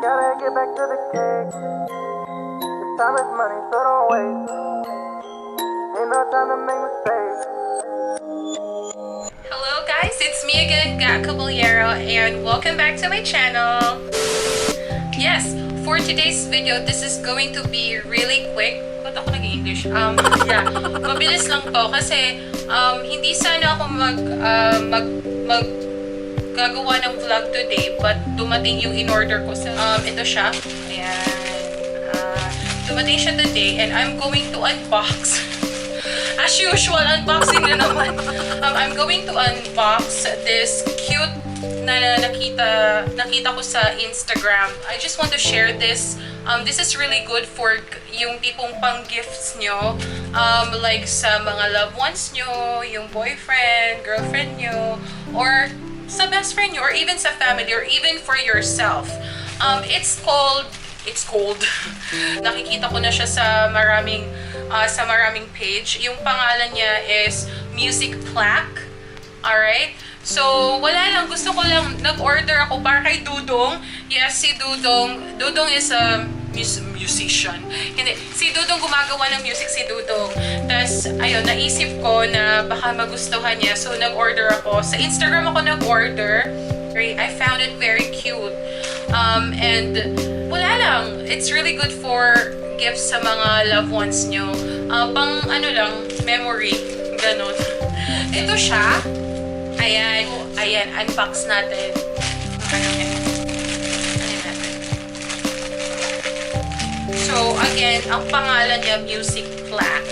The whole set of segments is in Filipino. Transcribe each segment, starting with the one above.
Gotta get back to the cake. This time is money, so don't waste. Ain't no time to make mistakes. Hello guys, it's me again, Caballero, and welcome back to my channel. Yes, for today's video, this is going to be really quick. Ba't ako nag-English? Yeah, mabilis lang to kasi hindi sana ako gagawa ng vlog today, but dumating yung in-order ko sa ito siya. Ayan. Dumating siya today and I'm going to unbox. As usual, unboxing na naman. I'm going to unbox this cute na nakita ko sa Instagram. I just want to share this. This is really good for yung tipong pang-gifts nyo. Like sa mga loved ones nyo, yung boyfriend, girlfriend nyo, or sa best friend nyo, or even sa family, or even for yourself. It's called nakikita ko na siya sa maraming page. Yung pangalan niya is musicplaqpamp. Alright? So, wala lang. Gusto ko lang, nag-order ako para kay Dudong. Yes, si Dudong. Dudong is a musician. Hindi. Si Dudong gumagawa ng music, si Dudong. Tapos, ayun, naisip ko na baka magustuhan niya. So, nag-order ako. Sa Instagram ako nag-order. I found it very cute. And, wala lang. It's really good for gifts sa mga loved ones nyo. Pang, memory. Ganon. Ito siya. Ayan. Ayan. Unbox natin. So, again, ang pangalan niya, musicplaqpamp.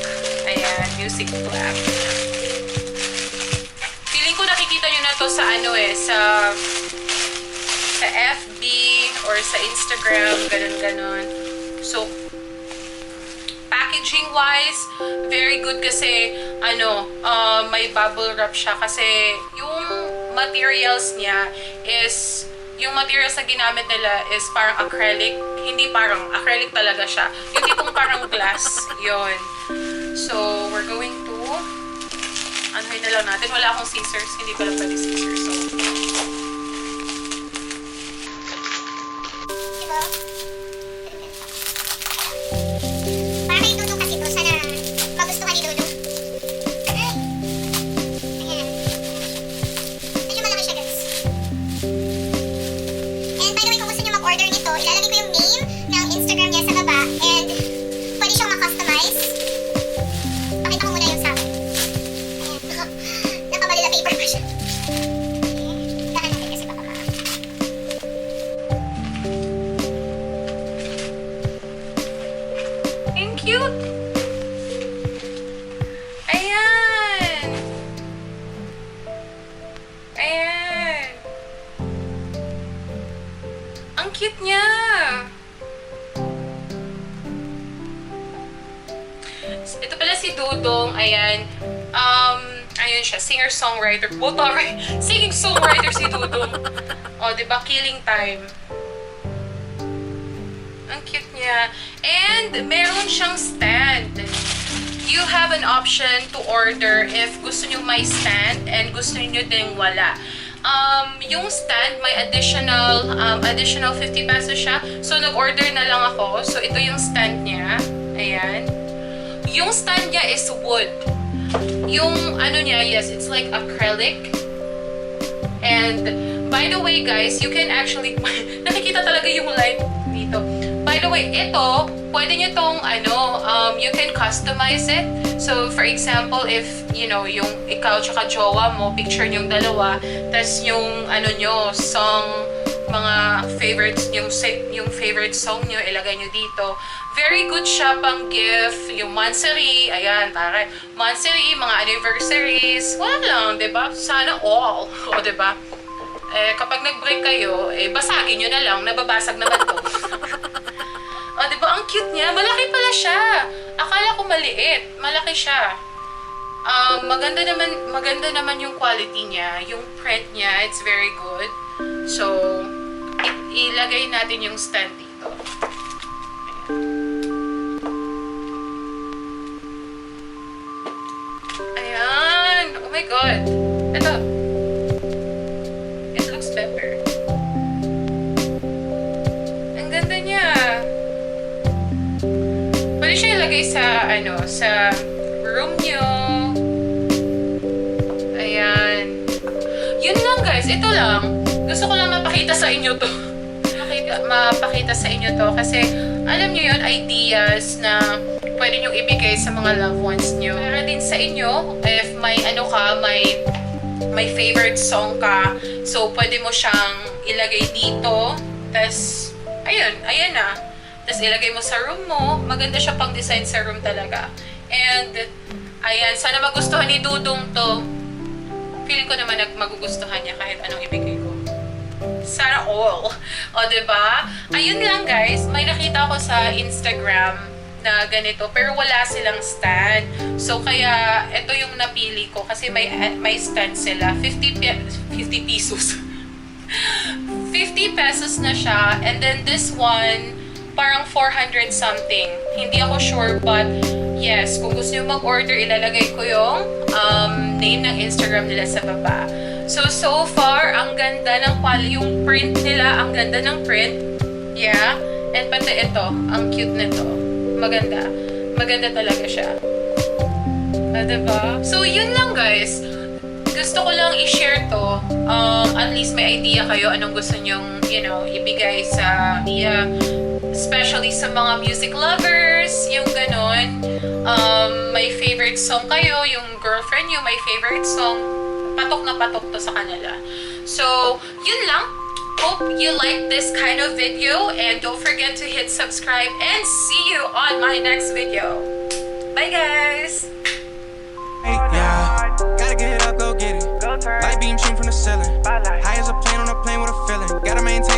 Ayan, musicplaqpamp. Feeling ko nakikita nyo na to sa sa FB or sa Instagram, ganon-ganon. So, packaging-wise, very good kasi, may bubble wrap siya kasi yung materials niya is, yung materials na ginamit nila is parang acrylic. Hindi parang, acrylic talaga siya. Yung tipong parang glass, yon. So, we're going to, anuhin na lang natin. Wala akong scissors. Hindi pala pwede scissors. So, cute! Ayan! Ayan! Ang cute niya! Ito pala si Dudong. Ayan. Ayun siya. Singer-songwriter. Singing-songwriter si Dudong. O, diba? Killing time. Ang cute niya. And meron siyang stand. You have an option to order if gusto nyo may stand and gusto nyo din wala. Yung stand, may additional 50 pesos siya. So, nag-order na lang ako. So, ito yung stand niya. Ayan. Yung stand niya is wood. Yung niya, yes, it's like acrylic. And, by the way, guys, you can actually, nakikita talaga yung light dito. By the way, ito, pwede nyo tong, you can customize it. So, for example, if, yung ikaw tsaka jowa mo, picture nyong dalawa, tas yung, song, mga favorites, yung favorite song nyo, ilagay nyo dito. Very good siya pang gift. Yung monthsary, ayan, pare. Monthsary, mga anniversaries, wala lang, diba? Sana all. O, diba? Kapag nag-break kayo, basagin nyo na lang, nababasag naman to. O, diba? Ang cute niya. Malaki pala siya. Akala ko maliit. Malaki siya. Maganda naman yung quality niya. Yung print niya, it's very good. So, ilagay natin yung stand dito. Ayan. Oh my God. Ito. It looks better. Ang ilagay sa, sa room nyo. Ayan. Yun lang guys, ito lang. Gusto ko lang mapakita sa inyo to. Mapakita sa inyo to kasi alam nyo yun, ideas na pwede nyo ibigay sa mga loved ones nyo. Para din sa inyo, if may may favorite song ka, so pwede mo siyang ilagay dito. Tas, ayan na. Tas ilagay mo sa room mo. Maganda siya pang design sa room talaga. And, ayan, sana magustuhan ni Dudong to. Feeling ko naman magugustuhan niya kahit anong ibigay ko. Sana all. O, diba? Ayun lang guys, may nakita ko sa Instagram na ganito, pero wala silang stand. So, kaya, ito yung napili ko kasi may stand sila. 50 pesos. 50 pesos na siya. And then this one, parang 400 something. Hindi ako sure, but yes, kung gusto nyo mag-order, ilalagay ko yung name ng Instagram nila sa baba. So far, ang ganda ng yung print nila, ang ganda ng print. Yeah. And pati ito, ang cute nito. Maganda. Maganda talaga siya. Diba? So, yun lang guys. Gusto ko lang i-share to. At least may idea kayo anong gusto nyong, ibigay sa especially sa mga music lovers, yung ganon. May favorite song kayo, yung girlfriend nyo, may favorite song. Patok na patok to sa kanila. So, yun lang. Hope you like this kind of video and don't forget to hit subscribe and see you on my next video. Bye guys! Hey, yeah, gotta get it up, go get it. Light beam shooting from the ceiling. High as a plane on a plane with a feeling. Gotta maintain.